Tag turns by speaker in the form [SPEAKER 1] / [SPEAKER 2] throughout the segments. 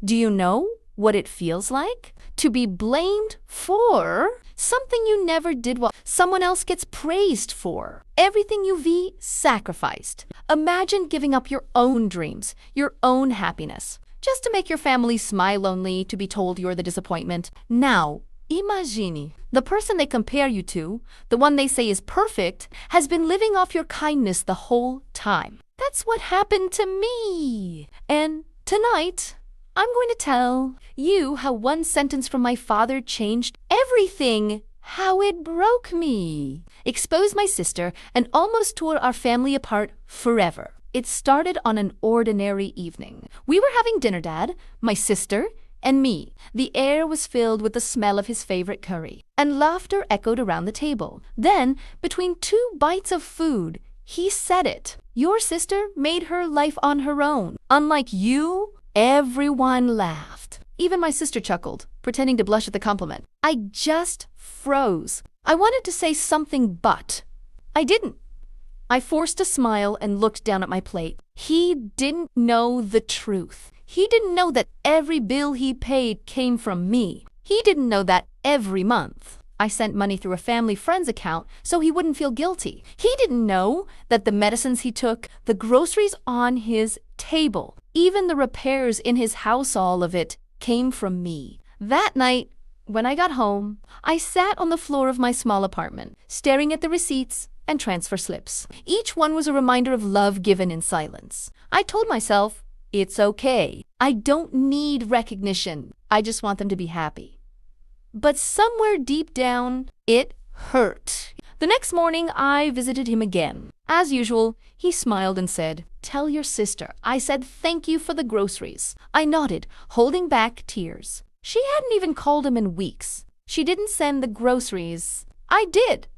[SPEAKER 1] Do you know what it feels like? To be blamed for something you never did while someone else gets praised for. Everything you've sacrificed. Imagine giving up your own dreams, your own happiness, just to make your family smile only to be told you're the disappointment. Now, imagine the person they compare you to, the one they say is perfect, has been living off your kindness the whole time. That's what happened to me. And tonight, I'm going to tell you how one sentence from my father changed everything, how it broke me, exposed my sister, and almost tore our family apart forever. It started on an ordinary evening. We were having dinner, Dad, my sister, and me. The air was filled with the smell of his favorite curry, and laughter echoed around the table. Then, between two bites of food, he said it. Your sister made her life on her own. Unlike you, everyone laughed. Even my sister chuckled, pretending to blush at the compliment. I just froze. I wanted to say something, but I didn't. I forced a smile and looked down at my plate. He didn't know the truth. He didn't know that every bill he paid came from me. He didn't know that every month I sent money through a family friend's account so he wouldn't feel guilty. He didn't know that the medicines he took, the groceries on his table, even the repairs in his house, all of it came from me. That night, when I got home, I sat on the floor of my small apartment, staring at the receipts and transfer slips. Each one was a reminder of love given in silence. I told myself, it's okay. I don't need recognition. I just want them to be happy. But somewhere deep down, it hurt. The next morning, I visited him again. As usual, he smiled and said, "Tell your sister I said thank you for the groceries." I nodded, holding back tears. She hadn't even called him in weeks. She didn't send the groceries. I did.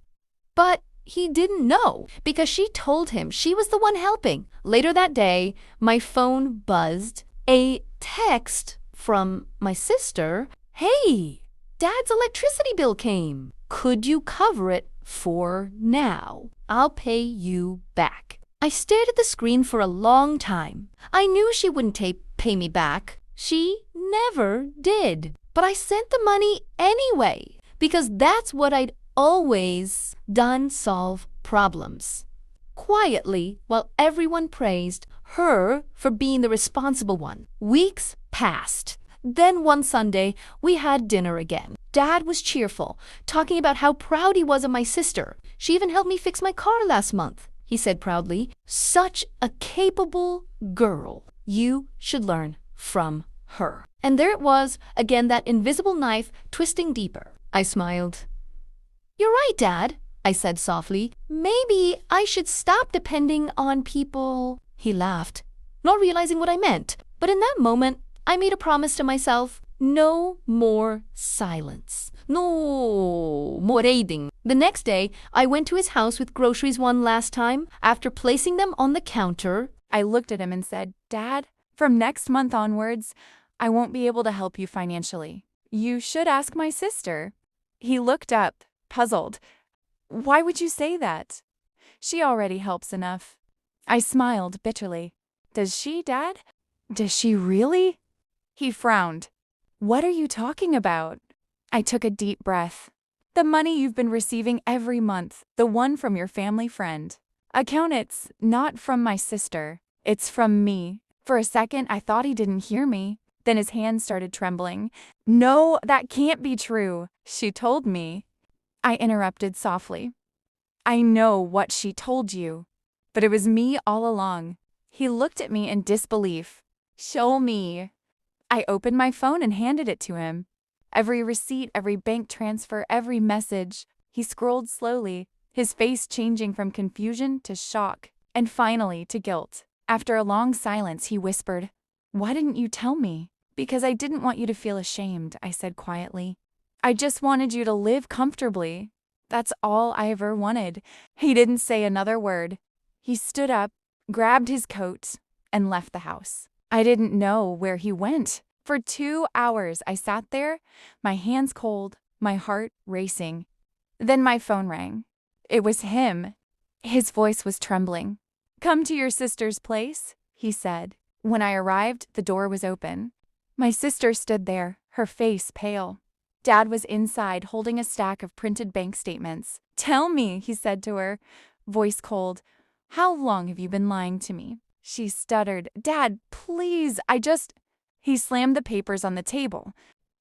[SPEAKER 1] But he didn't know because she told him she was the one helping. Later that day, my phone buzzed. A text from my sister. "Hey, Dad's electricity bill came. Could you cover it for now? I'll pay you back." I stared at the screen for a long time. I knew she wouldn't pay me back. She never did. But I sent the money anyway because that's what I'd always done, solve problems. Quietly, while everyone praised her for being the responsible one. Weeks passed. Then one Sunday, we had dinner again. Dad was cheerful, talking about how proud he was of my sister. She even helped me fix my car last month, he said proudly. Such a capable girl. You should learn from her. And there it was, again, that invisible knife twisting deeper. I smiled. "You're right, Dad," I said softly. "Maybe I should stop depending on people." He laughed, not realizing what I meant. But in that moment, I made a promise to myself. No more silence. No more raiding. The next day, I went to his house with groceries one last time. After placing them on the counter,
[SPEAKER 2] I looked at him and said, "Dad, from next month onwards, I won't be able to help you financially. You should ask my sister." He looked up, puzzled. "Why would you say that? She already helps enough." I smiled bitterly. "Does she, Dad? Does she really?" He frowned. "What are you talking about?" I took a deep breath. "The money you've been receiving every month, the one from your family friend. Account, it's not from my sister. It's from me." For a second, I thought he didn't hear me. Then his hands started trembling. "No, that can't be true. She told me." I interrupted softly. "I know what she told you, but it was me all along." He looked at me in disbelief. "Show me." I opened my phone and handed it to him. Every receipt, every bank transfer, every message. He scrolled slowly, his face changing from confusion to shock, and finally to guilt. After a long silence, he whispered, "Why didn't you tell me?" "Because I didn't want you to feel ashamed," I said quietly. "I just wanted you to live comfortably. That's all I ever wanted." He didn't say another word. He stood up, grabbed his coat, and left the house. I didn't know where he went. For 2 hours, I sat there, my hands cold, my heart racing. Then my phone rang. It was him. His voice was trembling. "Come to your sister's place," he said. When I arrived, the door was open. My sister stood there, her face pale. Dad was inside holding a stack of printed bank statements. "Tell me," he said to her, voice cold, "how long have you been lying to me?" She stuttered, "Dad, please, He slammed the papers on the table.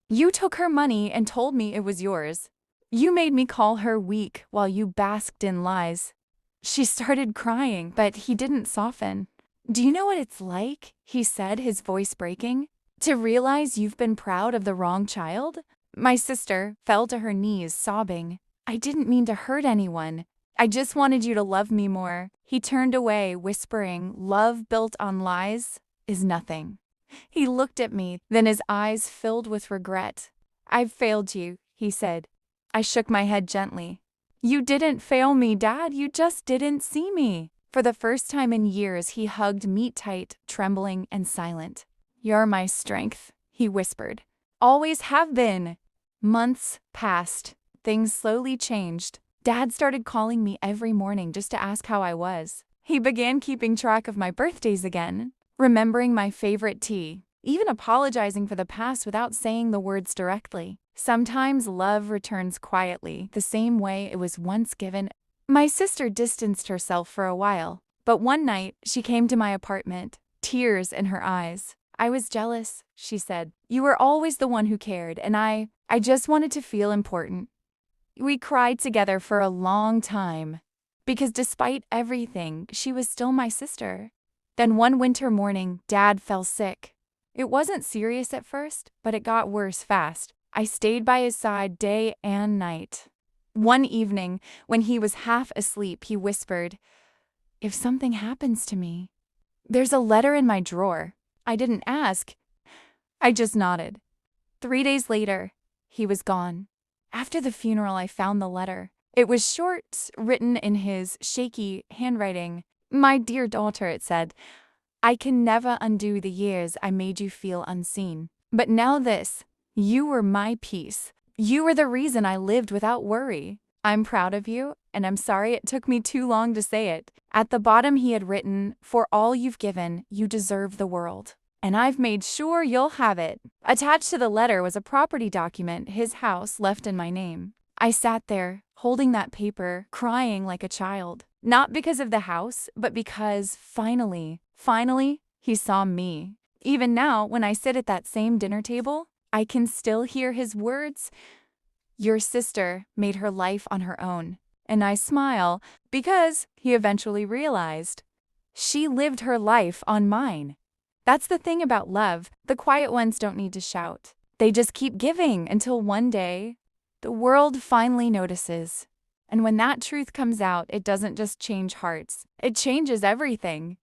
[SPEAKER 2] "You took her money and told me it was yours. You made me call her weak while you basked in lies." She started crying, but he didn't soften. "Do you know what it's like," he said, his voice breaking, "to realize you've been proud of the wrong child?" My sister fell to her knees, sobbing. "I didn't mean to hurt anyone. I just wanted you to love me more." He turned away, whispering, "Love built on lies is nothing." He looked at me, then his eyes filled with regret. "I've failed you," he said. I shook my head gently. "You didn't fail me, Dad. You just didn't see me." For the first time in years, he hugged me tight, trembling and silent. "You're my strength," he whispered. "Always have been." Months passed. Things slowly changed. Dad started calling me every morning just to ask how I was. He began keeping track of my birthdays again, remembering my favorite tea, even apologizing for the past without saying the words directly. Sometimes love returns quietly, the same way it was once given. My sister distanced herself for a while, but one night she came to my apartment, tears in her eyes. "I was jealous," she said. "You were always the one who cared, and I just wanted to feel important." We cried together for a long time, because despite everything, she was still my sister. Then one winter morning, Dad fell sick. It wasn't serious at first, but it got worse fast. I stayed by his side day and night. One evening, when he was half asleep, he whispered, "If something happens to me, there's a letter in my drawer." I didn't ask. I just nodded. 3 days later, he was gone. After the funeral, I found the letter. It was short, written in his shaky handwriting. "My dear daughter," it said, "I can never undo the years I made you feel unseen. But now this, you were my peace. You were the reason I lived without worry. I'm proud of you, and I'm sorry it took me too long to say it." At the bottom he had written, "For all you've given, you deserve the world. And I've made sure you'll have it." Attached to the letter was a property document, his house, left in my name. I sat there, holding that paper, crying like a child. Not because of the house, but because, finally, he saw me. Even now, when I sit at that same dinner table, I can still hear his words. "Your sister made her life on her own." And I smile, because, he eventually realized, she lived her life on mine. That's the thing about love. The quiet ones don't need to shout. They just keep giving until one day, the world finally notices. And when that truth comes out, it doesn't just change hearts. It changes everything.